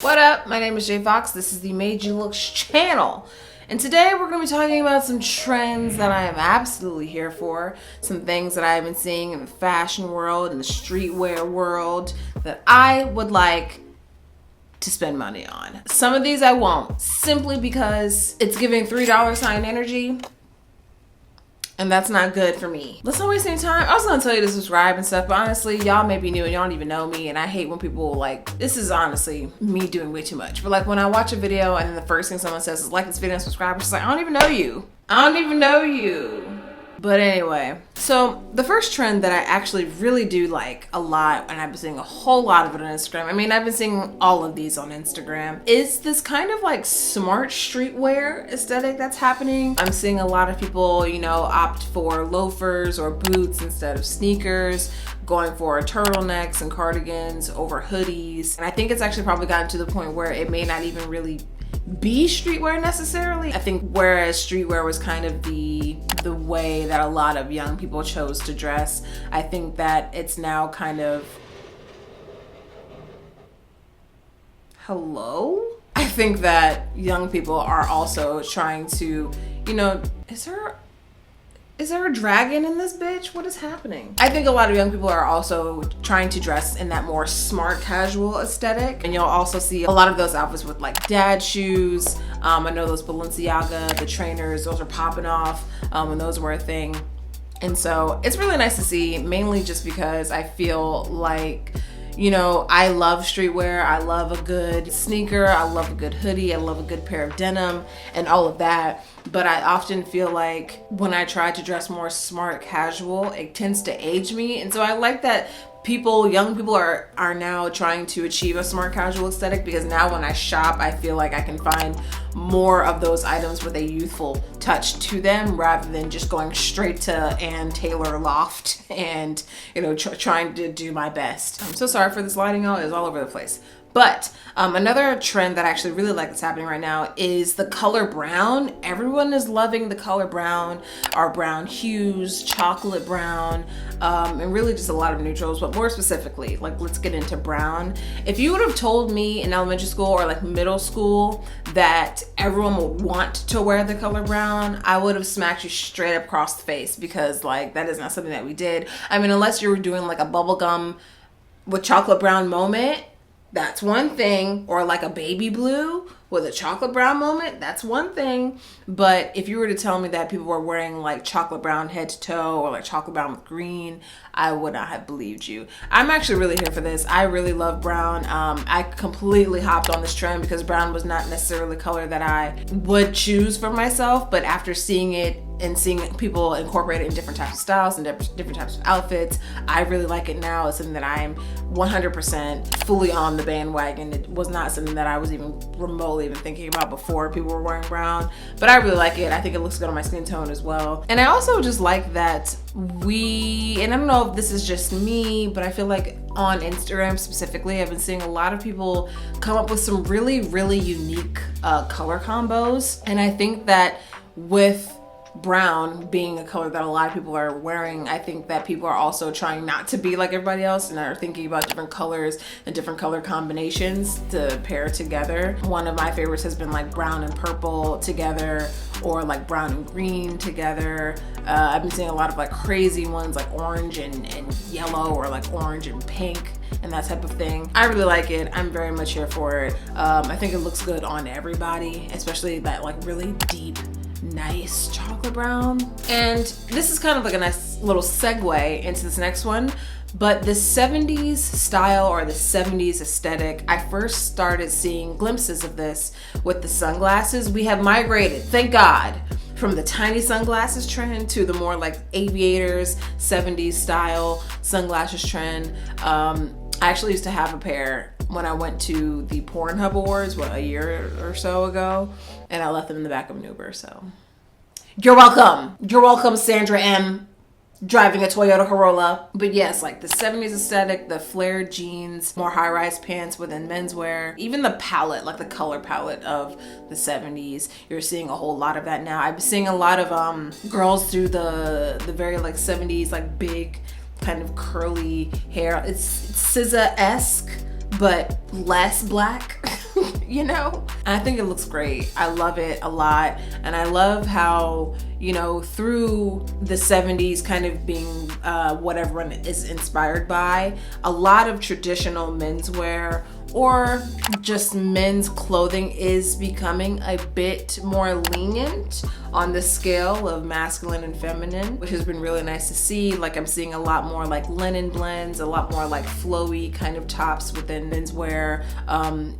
What up? My name is Jade Fox. This is the Made You Looks channel. And today we're going to be talking about some trends that I am absolutely here for. Some things that I've been seeing in the fashion world and the streetwear world that I would like to spend money on. Some of these I won't, simply because it's giving $3 sign energy. And that's not good for me. Let's not waste any time. I was gonna tell you to subscribe and stuff, but honestly, y'all may be new and y'all don't even know me, and I hate when people this is honestly me doing way too much. But like when I watch a video and then the first thing someone says is like this video and subscribe, it's just like, I don't even know you. I don't even know you. But anyway, so the first trend that I actually really do like a lot, and I've been seeing a whole lot of it on Instagram, I mean, I've been seeing all of these on Instagram, is this kind of like smart streetwear aesthetic that's happening. I'm seeing a lot of people, you know, opt for loafers or boots instead of sneakers, going for turtlenecks and cardigans over hoodies. And I think it's actually probably gotten to the point where it may not even really be streetwear necessarily. I think whereas streetwear was kind of the way that a lot of young people chose to dress, I think that it's now kind of I think that young people are also trying to, you know, is there a dragon in this bitch? What is happening? I think a lot of young people are also trying to dress in that more smart casual aesthetic. And you'll also see a lot of those outfits with like dad shoes. I know those Balenciaga, the trainers, those are popping off when those were a thing. And so it's really nice to see, mainly just because I feel like, you know, I love streetwear. I love a good sneaker. I love a good hoodie. I love a good pair of denim and all of that. But I often feel like when I try to dress more smart casual, it tends to age me. And so I like that young people are now trying to achieve a smart casual aesthetic, because now when I shop, I feel like I can find more of those items with a youthful touch to them, rather than just going straight to Ann Taylor Loft and, you know, trying to do my best. I'm so sorry for this lighting, y'all. It's all over the place. But another trend that I actually really like that's happening right now is the color brown. Everyone is loving the color brown, our brown hues, chocolate brown, and really just a lot of neutrals, but more specifically, like, let's get into brown. If you would have told me in elementary school or like middle school that everyone would want to wear the color brown, I would have smacked you straight up across the face, because like that is not something that we did. I mean, unless you were doing like a bubblegum with chocolate brown moment, that's one thing, or like a baby blue with a chocolate brown moment, that's one thing. But if you were to tell me that people were wearing like chocolate brown head to toe, or like chocolate brown with green, I would not have believed you. I'm actually really here for this. I really love brown. I completely hopped on this trend because brown was not necessarily a color that I would choose for myself, but after seeing it and seeing people incorporate it in different types of styles and different types of outfits, I really like it now. It's something that I'm 100% fully on the bandwagon. It was not something that I was even remotely even thinking about before people were wearing brown, but I really like it. I think it looks good on my skin tone as well. And I also just like that and I don't know if this is just me, but I feel like on Instagram specifically, I've been seeing a lot of people come up with some really, really unique color combos. And I think that with brown being a color that a lot of people are wearing, I think that people are also trying not to be like everybody else and are thinking about different colors and different color combinations to pair together. One of my favorites has been like brown and purple together, or like brown and green together. I've been seeing a lot of like crazy ones like orange and yellow, or like orange and pink and that type of thing. I really like it. I'm very much here for it. I think it looks good on everybody, especially that like really deep, nice chocolate brown. And this is kind of like a nice little segue into this next one, but the 70s style, or the 70s aesthetic, I first started seeing glimpses of this with the sunglasses. We have migrated, thank God, from the tiny sunglasses trend to the more like aviators, 70s style sunglasses trend. I actually used to have a pair when I went to the Pornhub Awards, a year or so ago, and I left them in the back of an Uber, so. You're welcome. You're welcome, Sandra M, driving a Toyota Corolla. But yes, like the 70s aesthetic, the flared jeans, more high-rise pants within menswear, even the palette, like the color palette of the 70s, you're seeing a whole lot of that now. I've been seeing a lot of girls do the very like 70s, like big kind of curly hair. It's SZA-esque, but less black. you know? And I think it looks great. I love it a lot. And I love how, you know, through the 70s kind of being what everyone is inspired by, a lot of traditional menswear or just men's clothing is becoming a bit more lenient on the scale of masculine and feminine, which has been really nice to see. Like I'm seeing a lot more like linen blends, a lot more like flowy kind of tops within menswear,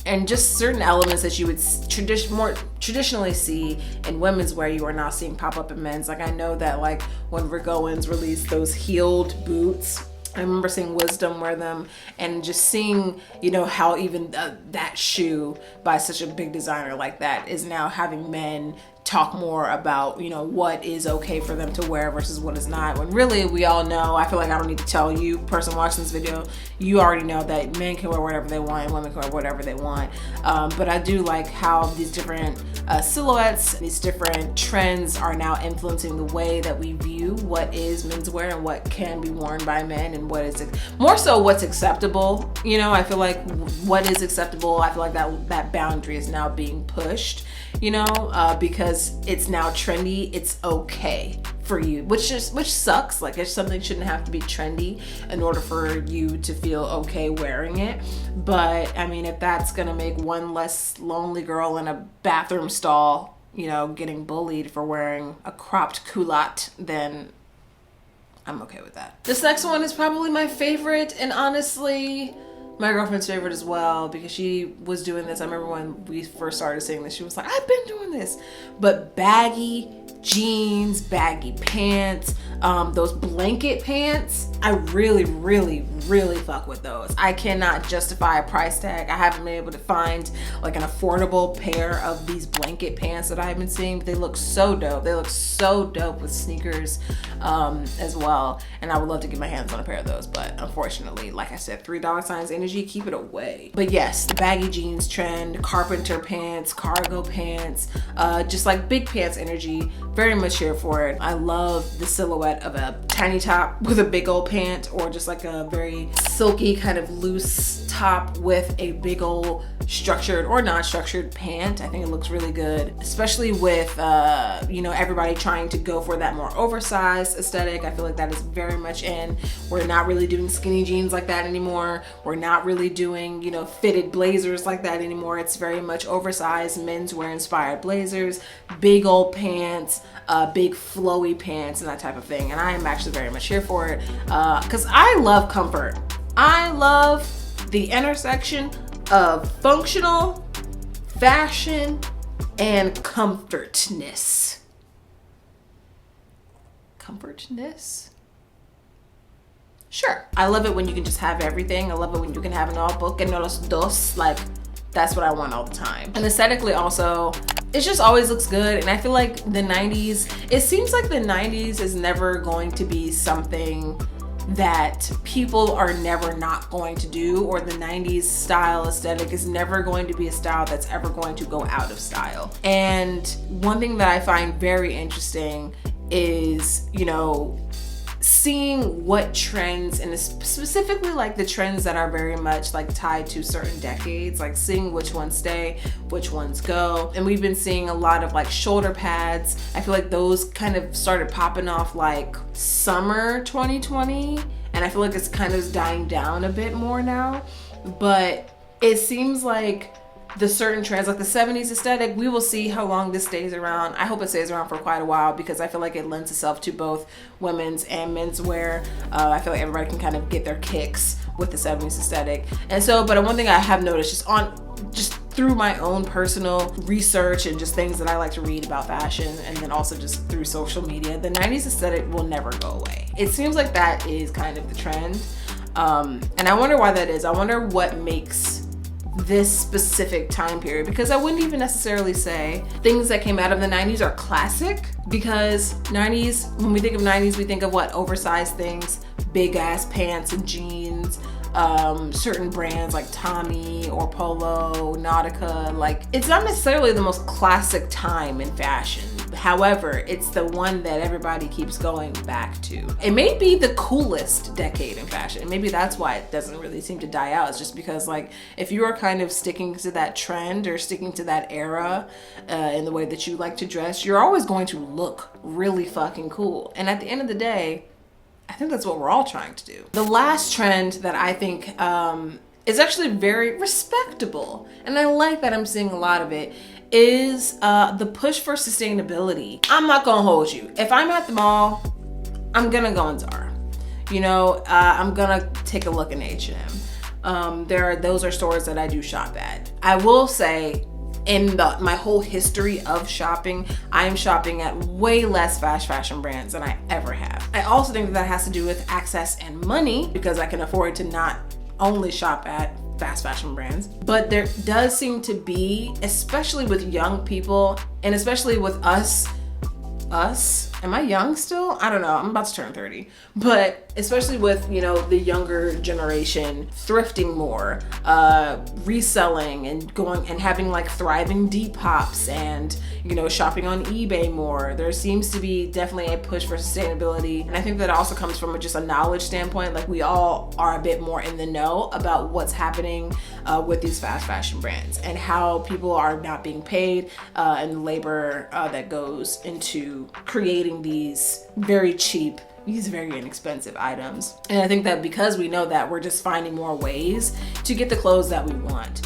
and just certain elements that you would more traditionally see in women's wear, you are now seeing pop up in men's. Like I know that like when Rick Owens released those heeled boots, I remember seeing Wisdom wear them and just seeing, you know, how even that shoe by such a big designer like that is now having men talk more about, you know, what is okay for them to wear versus what is not. When really we all know, I feel like I don't need to tell you, person watching this video, you already know that men can wear whatever they want and women can wear whatever they want. But I do like how these different silhouettes, these different trends are now influencing the way that we view what is menswear and what can be worn by men and what is more so what's acceptable. You know, I feel like what is acceptable, I feel like that boundary is now being pushed, you know, because it's now trendy, it's okay for you, which sucks. Like if something shouldn't have to be trendy in order for you to feel okay wearing it. But I mean, if that's gonna make one less lonely girl in a bathroom stall, you know, getting bullied for wearing a cropped culotte, then I'm okay with that. This next one is probably my favorite, and honestly my girlfriend's favorite as well, because she was doing this. I remember when we first started seeing this, she was like, I've been doing this. But baggy jeans, baggy pants, those blanket pants, I really fuck with those. I cannot justify a price tag. I haven't been able to find like an affordable pair of these blanket pants that I've been seeing, but they look so dope. They look so dope with sneakers as well. And I would love to get my hands on a pair of those, but unfortunately, like I said, $3 energy, keep it away. But yes, the baggy jeans trend, carpenter pants, cargo pants, just like big pants energy, very much here for it. I love the silhouette of a tiny top with a big old pant, or just like a very silky kind of loose top with a big old structured or non-structured pant. I think it looks really good, especially with you know, everybody trying to go for that more oversized aesthetic. I feel like that is very much in. We're not really doing skinny jeans like that anymore. We're not really doing, you know, fitted blazers like that anymore. It's very much oversized menswear inspired blazers, big old pants, big flowy pants, and that type of thing. And I am actually very much here for it because I love comfort. I love the intersection of functional, fashion, and comfortness. Comfortness? Sure. I love it when you can just have everything. I love it when you can have an all book and no los dos. Like, that's what I want all the time. And aesthetically also, it just always looks good. And I feel like the 90s, it seems like the 90s is never going to be something that people are never not going to do, or the 90s style aesthetic is never going to be a style that's ever going to go out of style. And one thing that I find very interesting is, you know, seeing what trends, and specifically like the trends that are very much like tied to certain decades, like seeing which ones stay, which ones go. And we've been seeing a lot of like shoulder pads. I feel like those kind of started popping off like summer 2020, and I feel like it's kind of dying down a bit more now. But it seems like the certain trends, like the 70s aesthetic, we will see how long this stays around. I hope it stays around for quite a while, because I feel like it lends itself to both women's and men's wear. I feel like everybody can kind of get their kicks with the 70s aesthetic. And so, but one thing I have noticed just through my own personal research and just things that I like to read about fashion, and then also just through social media, the 90s aesthetic will never go away. It seems like that is kind of the trend. And I wonder why that is. I wonder what makes this specific time period, because I wouldn't even necessarily say things that came out of the 90s are classic, because 90s, when we think of 90s, we think of what? Oversized things, big ass pants and jeans, certain brands like Tommy or Polo, Nautica. Like, it's not necessarily the most classic time in fashion. However, it's the one that everybody keeps going back to. It may be the coolest decade in fashion, and maybe that's why it doesn't really seem to die out. It's just because, like, if you are kind of sticking to that trend or sticking to that era in the way that you like to dress, you're always going to look really fucking cool. And at the end of the day, I think that's what we're all trying to do. The last trend that I think is actually very respectable, and I like that I'm seeing a lot of it, is the push for sustainability. I'm not gonna hold you. If I'm at the mall, I'm gonna go in Zara. You know, I'm gonna take a look in H&M. Those are stores that I do shop at. I will say, in my whole history of shopping, I am shopping at way less fast fashion brands than I ever have. I also think that has to do with access and money, because I can afford to not only shop at fast fashion brands, but there does seem to be, especially with young people, and especially with us, am I young still? I don't know, I'm about to turn 30. But especially with, you know, the younger generation thrifting more, reselling and going and having like thriving Deepops and, you know, shopping on eBay more. There seems to be definitely a push for sustainability. And I think that also comes from just a knowledge standpoint. Like, we all are a bit more in the know about what's happening with these fast fashion brands and how people are not being paid, and the labor that goes into creating these very cheap, these very inexpensive items. And I think that because we know that, we're just finding more ways to get the clothes that we want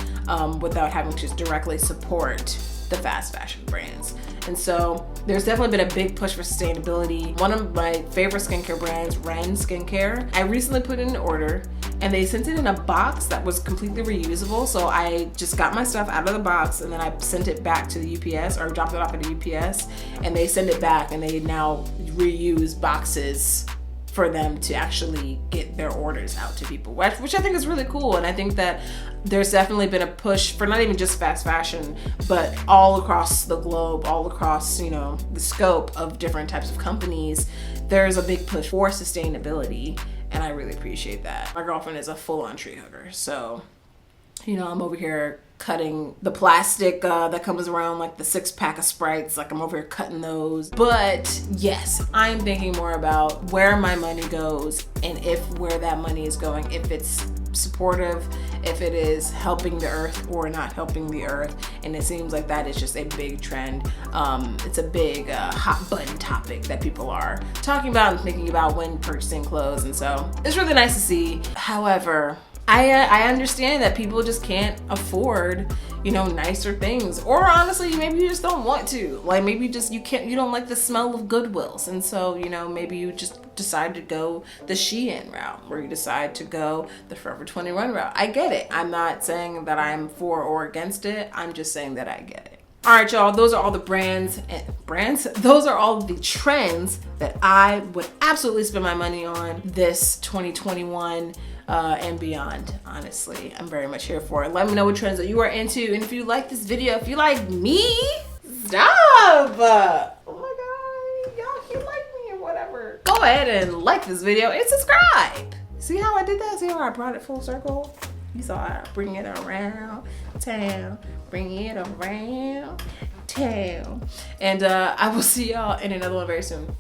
without having to directly support the fast fashion brands. And so there's definitely been a big push for sustainability. One of my favorite skincare brands, Ren Skincare, I recently put in an order and they sent it in a box that was completely reusable. So I just got my stuff out of the box and then I sent it back to the UPS, or dropped it off at the UPS, and they send it back and they now reuse boxes for them to actually get their orders out to people, which I think is really cool. And I think that there's definitely been a push for not even just fast fashion, but all across the globe, all across, you know, the scope of different types of companies. There's a big push for sustainability, and I really appreciate that. My girlfriend is a full-on tree hugger, so, you know, I'm over here cutting the plastic that comes around, like the 6-pack of Sprites. Like, I'm over here cutting those. But yes, I'm thinking more about where my money goes and if where that money is going, if it's supportive, if it is helping the earth or not helping the earth. And it seems like that is just a big trend. It's a big hot button topic that people are talking about and thinking about when purchasing clothes. And so it's really nice to see. However, I understand that people just can't afford, you know, nicer things, or honestly, maybe you just don't want to. Like, maybe you don't like the smell of Goodwills, and so, you know, maybe you just decide to go the Shein route, or you decide to go the Forever 21 route. I get it. I'm not saying that I'm for or against it. I'm just saying that I get it. All right, y'all, those are all the those are all the trends that I would absolutely spend my money on this 2021 and beyond. Honestly, I'm very much here for it. Let me know what trends that you are into, and if you like this video, if you like me, stop. Oh my god, y'all, you like me or whatever, go ahead and like this video and subscribe. See how I did that? See how I brought it full circle? You saw I bring it around town, bring it around town. And I will see y'all in another one very soon.